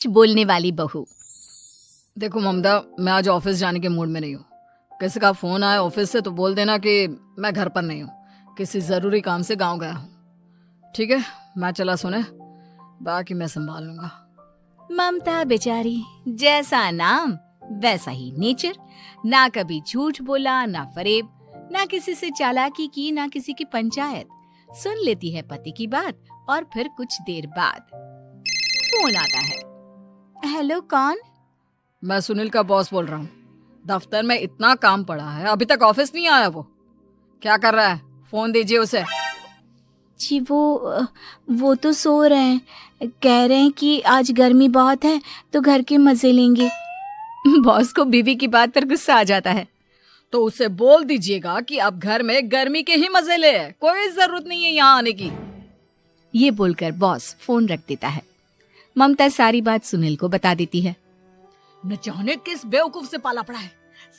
बोलने वाली बहू। देखो ममता, मैं आज ऑफिस जाने के मूड में नहीं हूँ। किसी का फोन आया ऑफिस से तो बोल देना कि मैं घर पर नहीं हूँ, किसी जरूरी काम से गांव गया हूँ। ठीक है, मैं चला सोने, बाकी मैं संभाल लूंगा। ममता बेचारी, जैसा नाम वैसा ही नेचर। ना कभी झूठ बोला, ना फरेब, ना किसी से चालाकी की, ना किसी की पंचायत। सुन लेती है पति की बात और फिर कुछ देर बाद फोन आता है। हेलो, कौन? मैं सुनील का बॉस बोल रहा हूँ। दफ्तर में इतना काम पड़ा है, अभी तक ऑफिस नहीं आया। वो क्या कर रहा है? फोन दीजिए उसे। जी वो तो सो रहे हैं। कह रहे हैं कि आज गर्मी बहुत है तो घर के मजे लेंगे। बॉस को बीवी की बात पर गुस्सा आ जाता है। तो उसे बोल दीजिएगा कि अब घर में गर्मी के ही मजे ले, कोई जरूरत नहीं है यहाँ आने की। ये बोलकर बॉस फोन रख देता है। ममता सारी बात सुनील को बता देती है। न जाने किस बेवकूफ से पाला पड़ा है,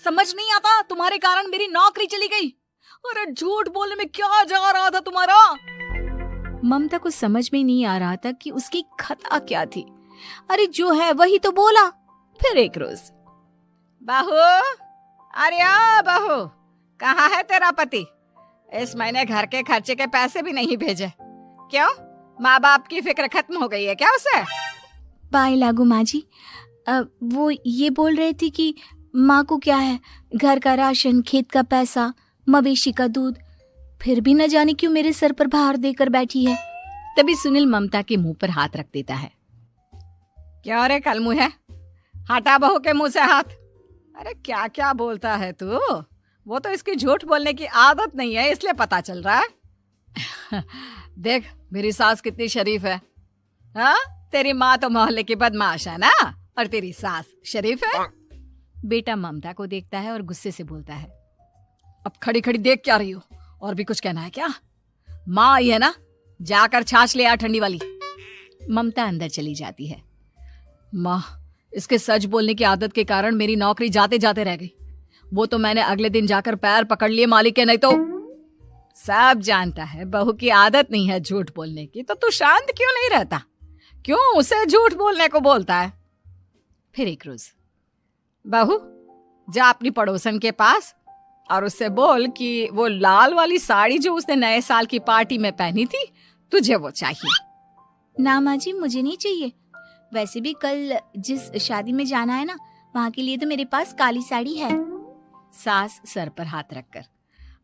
समझ नहीं आता। तुम्हारे कारण मेरी नौकरी चली गई। अरे झूठ बोलने में क्या जा रहा था तुम्हारा? ममता को समझ में नहीं आ रहा था कि उसकी खता क्या थी। अरे जो है वही तो बोला। फिर एक रोज, बहू, अरे बहू, कहाँ है तेरा पति? इस महीने घर के खर्चे के पैसे भी नहीं भेजे। क्यों, माँ बाप की फिक्र खत्म हो गई है क्या उसे? बाय लागू माँ जी, वो ये बोल रहे थे कि माँ को क्या है, घर का राशन, खेत का पैसा, मवेशी का दूध, फिर भी न जाने क्यों मेरे सर पर भार देकर बैठी है। तभी सुनील ममता के मुंह पर हाथ रख देता है। क्यों रे कलमुँह है, हटा बहू के मुंह से हाथ। अरे क्या क्या बोलता है तू? वो तो इसकी झूठ बोलने की आदत नहीं है, इसलिए पता चल रहा है। देख मेरी सास कितनी शरीफ है। हाँ, तेरी माँ तो मोहल्ले की बदमाश है ना, और तेरी सास शरीफ है। बेटा ममता को देखता है और गुस्से से बोलता है। अब खड़ी खड़ी देख क्या रही हो? और भी कुछ कहना है क्या? माँ आई है ना, जाकर छाछ ले आ ठंडी वाली। ममता अंदर चली जाती है। माँ, इसके सच बोलने की आदत के कारण मेरी नौकरी जाते जाते रह गई। वो तो मैंने अगले दिन जाकर पैर पकड़ लिए मालिक के, नहीं तो। सब जानता है बहू की आदत नहीं है झूठ बोलने की, तो तू शांत क्यों नहीं रहता? क्यों उसे झूठ बोलने को बोलता है? फिर एक रोज, बहू, जा अपनी पड़ोसन के पास और उससे बोल कि वो लाल वाली साड़ी जो उसने नए साल की पार्टी में पहनी थी, तुझे वो चाहिए। ना माँ जी, मुझे नहीं चाहिए। वैसे भी कल जिस शादी में जाना है ना, वहाँ के लिए तो मेरे पास काली साड़ी है। सास सर पर हाथ रखकर,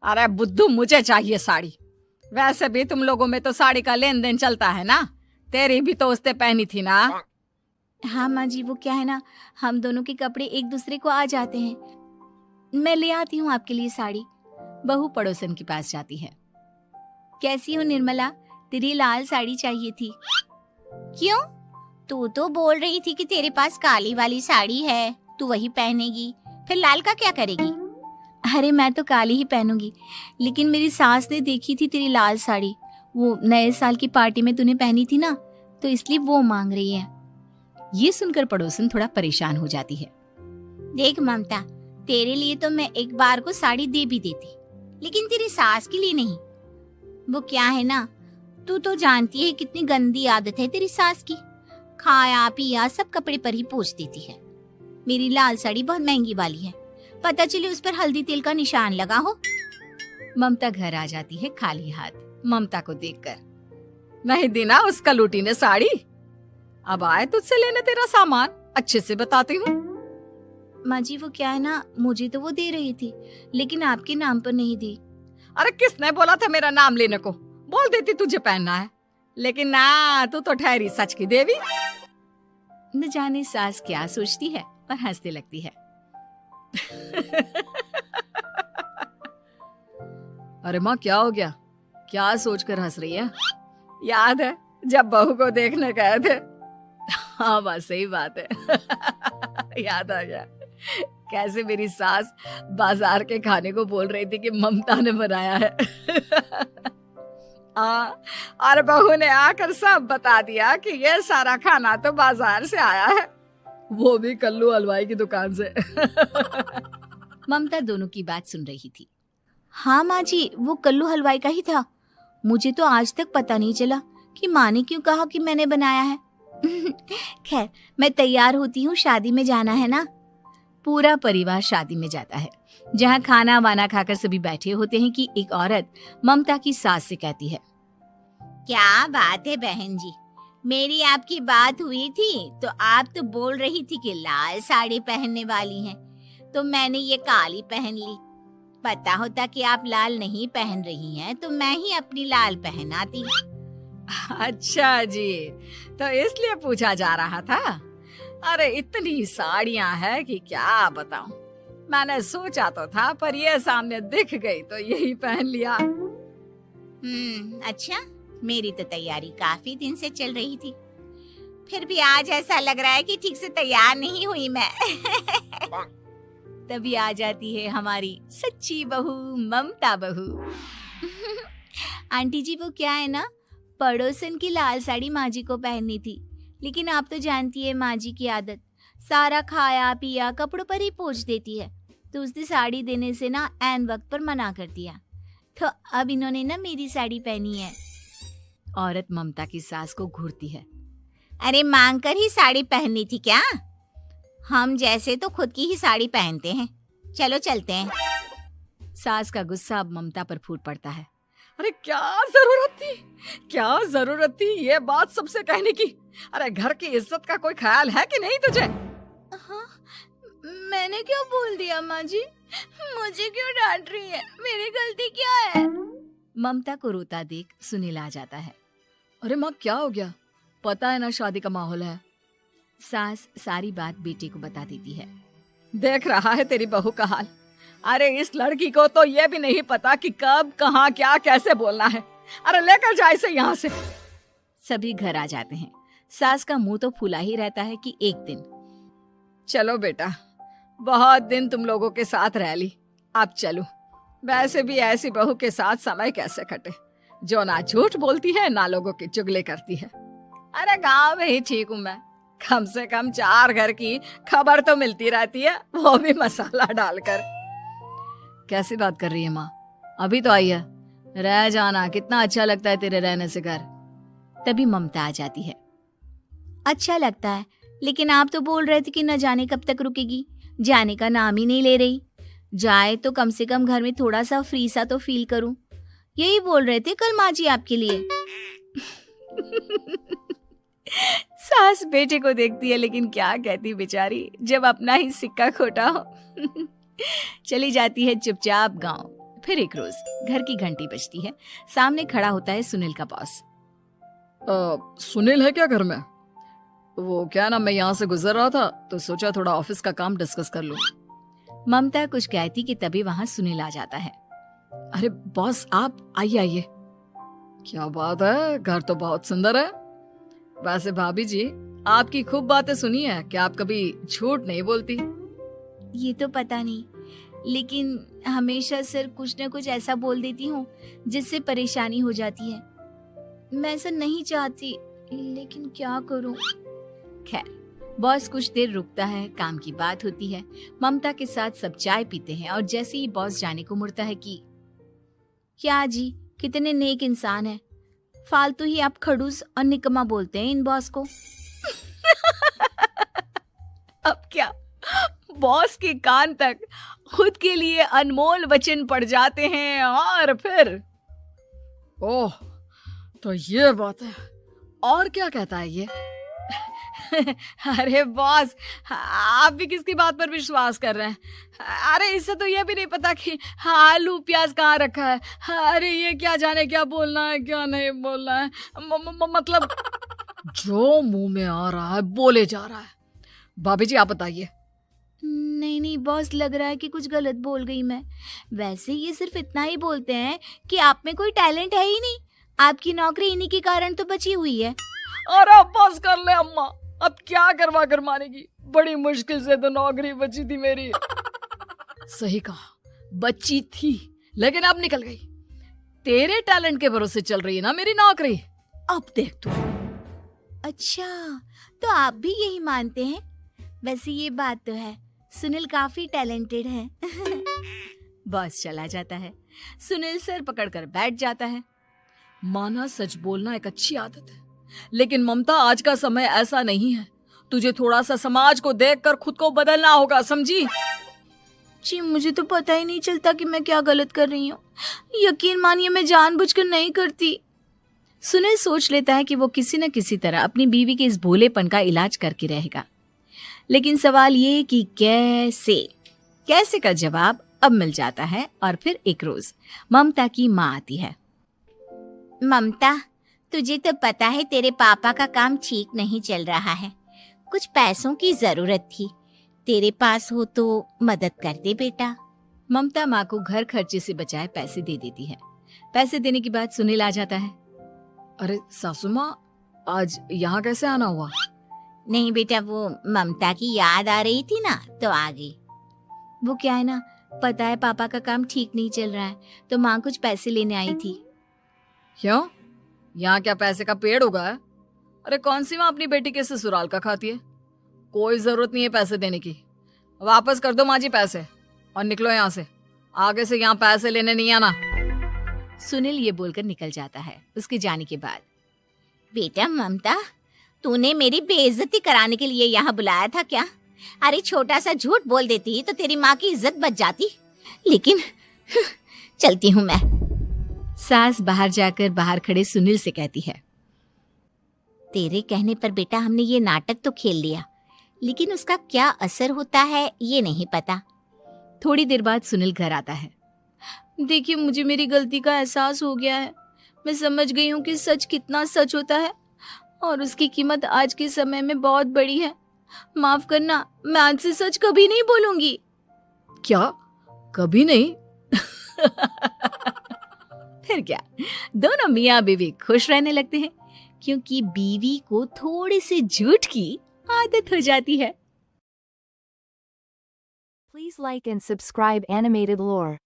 अरे बुद्धू, मुझे चाहिए साड़ी। वैसे भी तुम लोगों में तो साड़ी का लेन देन चलता है ना, तेरी भी तो उसने पहनी थी ना। हाँ माँ जी, वो क्या है ना, हम दोनों के कपड़े एक दूसरे को आ जाते हैं। मैं ले आती हूँ आपके लिए साड़ी। बहू पड़ोसन के पास जाती है। कैसी हो निर्मला, तेरी लाल साड़ी चाहिए थी। क्यों? तू तो बोल रही थी कि तेरे पास काली वाली साड़ी है, तू वही पहनेगी, फिर लाल का क्या करेगी? अरे मैं तो काली ही पहनूंगी, लेकिन मेरी सास ने देखी थी तेरी लाल साड़ी, वो नए साल की पार्टी में तूने पहनी थी ना, तो इसलिए वो मांग रही है। ये सुनकर पड़ोसन थोड़ा परेशान हो जाती है। देख ममता, तेरे लिए तो मैं एक बार को साड़ी दे भी देती, लेकिन तेरी सास के लिए नहीं। वो क्या है ना, तू तो जानती है कितनी गंदी आदत है तेरी सास की। खाया पिया सब कपड़े पर ही पोंछ देती है। मेरी लाल साड़ी बहुत महंगी वाली है, पता चले उस पर हल्दी तेल का निशान लगा हो। ममता घर आ जाती है खाली हाथ। ममता को देखकर, नहीं दी ना उसका लूटी ने साड़ी, अब आए तुझसे लेने तेरा सामान, अच्छे से बताती हूँ। माँ जी, वो क्या है ना, मुझे तो वो दे रही थी, लेकिन आपके नाम पर नहीं दी। अरे किसने बोला था मेरा नाम लेने को? बोल देती तुझे पहनना है, लेकिन ना, तू तो ठहरी सच की देवी। न जाने सास क्या सोचती है और हंसने लगती है। अरे माँ, क्या हो गया? क्या सोचकर हंस रही है? याद है जब बहू को देखने गए थे? हाँ माँ, सही बात है। याद आ गया कैसे मेरी सास बाजार के खाने को बोल रही थी कि ममता ने बनाया है। और बहू ने आकर सब बता दिया कि ये सारा खाना तो बाजार से आया है, वो भी कल्लू हलवाई की दुकान से। ममता दोनों की बात सुन रही थी। हाँ माँ जी, वो कल्लू हलवाई का ही था। मुझे तो आज तक पता नहीं चला कि माँ ने क्यों कहा कि मैंने बनाया है। खैर, मैं तैयार होती हूँ, शादी में जाना है ना। पूरा परिवार शादी में जाता है, जहाँ खाना वाना खाकर सभी बैठे होते हैं कि एक औरत ममता की सास से कहती है, क्या बात है बहन जी, मेरी आपकी बात हुई थी तो आप तो बोल रही थी कि लाल साड़ी पहनने वाली हैं, तो मैंने ये काली पहन ली। पता होता कि आप लाल नहीं पहन रही हैं तो मैं ही अपनी लाल पहनाती। अच्छा जी, तो इसलिए पूछा जा रहा था। अरे इतनी साड़ियां हैं कि क्या बताऊं। मैंने सोचा तो था, पर ये सामने दिख गई तो यही पहन लिया। अच्छा, मेरी तो तैयारी काफी दिन से चल रही थी, फिर भी आज ऐसा लग रहा है कि ठीक से तैयार नहीं हुई मैं। तभी आ जाती है हमारी सच्ची बहू, ममता बहू। आंटी जी, वो क्या है ना, पड़ोसन की लाल साड़ी माँ जी को पहननी थी, लेकिन आप तो जानती है माँ जी की आदत, सारा खाया पिया कपड़ों पर ही पोंछ देती है, तो उसने साड़ी देने से ना ऐन वक्त पर मना कर दिया, तो अब इन्होंने ना मेरी साड़ी पहनी है। औरत ममता की सास को घूरती है, अरे मांग कर ही साड़ी पहननी थी क्या? हम जैसे तो खुद की ही साड़ी पहनते हैं, चलो चलते हैं। सास का गुस्सा अब ममता पर फूट पड़ता है। अरे क्या जरूरत थी ये बात सबसे कहने की? अरे घर की इज्जत का कोई ख्याल है कि नहीं तुझे? हाँ, मैंने क्या बोल दिया माँ जी? मुझे क्यों डांट रही है? मेरी गलती क्या है? ममता को रोता देख सुनील आ जाता है। अरे माँ, क्या हो गया? पता है ना शादी का माहौल है। सास सारी बात बेटे को बता देती है। देख रहा है तेरी बहू का हाल। अरे इस लड़की को तो ये भी नहीं पता कि कब कहाँ क्या कैसे बोलना है। अरे लेकर जा इसे यहाँ से। सभी घर आ जाते हैं। सास का मुंह तो फूला ही रहता है कि एक दिन, चलो बेटा, बहुत दिन तुम लोगों के साथ रह ली, अब चलो। वैसे भी ऐसी बहू के साथ समय कैसे कटे, जो ना झूठ बोलती है ना लोगों की चुगली करती है। अरे गांव में ही ठीक हूँ मैं, कम से कम 4 घर की खबर तो मिलती रहती है, वो भी मसाला डालकर। कैसी बात कर रही है माँ? अभी तो आई है, रह जाना, कितना अच्छा लगता है तेरे रहने से घर। तभी ममता आ जाती है। अच्छा लगता है, लेकिन आप तो बोल रहे थे कि न जाने कब तक रुकेगी, जाने का नाम ही नहीं ले रही। जाए तो कम से कम घर में थोड़ा सा फ्री सा तो फील करूं, यही बोल रहे थे कल माँ जी आपके लिए। सास बेटे को देखती है, लेकिन क्या कहती बेचारी, जब अपना ही सिक्का खोटा हो। चली जाती है चुपचाप गांव। फिर एक रोज घर की घंटी बजती है। सामने खड़ा होता है सुनील का बॉस। सुनील है क्या घर में? वो क्या ना, मैं यहाँ से गुजर रहा था तो सोचा थोड़ा ऑफिस का काम डिस्कस कर लूं। ममता कुछ कहती कि तभी वहां सुनील आ जाता है। अरे बॉस, आप आइए आइए। क्या बात है, घर तो बहुत सुंदर है। वैसे भाभी जी, आपकी खूब बातें सुनी है कि आप कभी झूठ नहीं बोलती। ये तो पता नहीं, लेकिन हमेशा सर कुछ न कुछ ऐसा बोल देती हूँ जिससे परेशानी हो जाती है। मैं ऐसा नहीं चाहती, लेकिन क्या करूँ। खैर, बॉस कुछ देर रुकता है, काम की बात होती है। ममता के साथ सब चाय पीते हैं और जैसे ही बॉस जाने को मुड़ता है कि क्या जी, कितने नेक इंसान है, फालतू ही आप खड़ूस और निकम्मा बोलते हैं इन बॉस को। अब क्या, बॉस के कान तक खुद के लिए अनमोल वचन पड़ जाते हैं। और फिर ओह, तो ये बात है। और क्या कहता है ये? अरे बॉस, आप भी किसकी बात पर विश्वास कर रहे हैं? अरे इससे तो ये भी नहीं पता कि आलू प्याज कहाँ रखा है। अरे ये क्या जाने क्या बोलना है क्या नहीं बोलना है। मतलब जो मुंह में आ रहा है बोले जा रहा है। भाभी जी आप बताइए। नहीं नहीं बॉस, लग रहा है कि कुछ गलत बोल गई मैं। वैसे ये सिर्फ इतना ही बोलते हैं कि आप में कोई टैलेंट है ही नहीं, आपकी नौकरी इन्हीं के कारण तो बची हुई है। अरे बस कर ले अम्मा, अब क्या करवा कर मानेगी, बड़ी मुश्किल से तो नौकरी बची थी मेरी। सही कहा, बची थी लेकिन अब निकल गई। तेरे टैलेंट के भरोसे चल रही है ना मेरी नौकरी, अब देख तू। अच्छा, तो आप भी यही मानते हैं? वैसे ये बात तो है, सुनील काफी टैलेंटेड है। बॉस चला जाता है। सुनील सर पकड़कर बैठ जाता है। माना सच बोलना एक अच्छी आदत है, लेकिन ममता, आज का समय ऐसा नहीं है। तुझे थोड़ा सा समाज को देखकर खुद को बदलना होगा, समझी? जी मुझे तो पता ही नहीं चलता कि मैं क्या गलत कर रही हूँ। यकीन मानिए मैं जानबूझकर नहीं करती। सुनील सोच लेता है कि वो किसी न किसी तरह अपनी बीवी के इस भोलेपन का इलाज करके रहेगा, लेकिन सवाल ये कि कैसे का जवाब अब मिल जाता है। और फिर एक रोज ममता की माँ आती है। ममता, तुझे तो पता है तेरे पापा का काम ठीक नहीं चल रहा है, कुछ पैसों की जरूरत थी, तेरे पास हो तो मदद कर दे बेटा। ममता माँ को घर खर्चे से बचाए पैसे दे देती है। पैसे देने के बाद सुनील आ जाता है। अरे सासू माँ, आज यहाँ कैसे आना हुआ? नहीं बेटा, वो ममता की याद आ रही थी ना तो आ गई। वो क्या है ना, पता है पापा का काम ठीक नहीं चल रहा है, तो माँ कुछ पैसे लेने आई थी। क्यों? यहाँ क्या पैसे का पेड़ उगा है? अरे कौन सी माँ अपनी बेटी के ससुराल का खाती है? कोई जरूरत नहीं है पैसे देने की। वापस कर दो माँ जी पैसे और निकलो यहाँ से। आगे से यहाँ पैसे लेने नहीं आना। सुनील ये बोलकर निकल जाता है। उसके जाने के बाद, बेटा ममता, तूने मेरी बेइज्जती कराने के लिए यहाँ बुलाया था क्या? अरे छोटा सा झूठ बोल देती तो तेरी माँ की इज्जत बच जाती, लेकिन चलती हूँ मैं। सास बाहर जाकर बाहर खड़े सुनील से कहती है, तेरे कहने पर बेटा हमने ये नाटक तो खेल लिया, लेकिन उसका क्या असर होता है ये नहीं पता। थोड़ी देर बाद सुनील घर आता है। देखिए, मुझे मेरी गलती का एहसास हो गया है। मैं समझ गई हूँ कि सच कितना सच होता है और उसकी कीमत आज के समय में बहुत बड़ी है। माफ करना, मैं आज से सच कभी नहीं बोलूंगी। क्या? कभी नहीं? फिर क्या, दोनों मियाँ बीवी खुश रहने लगते हैं, क्योंकि बीवी को थोड़े से झूठ की आदत हो जाती है। Please like and subscribe Animated Lore.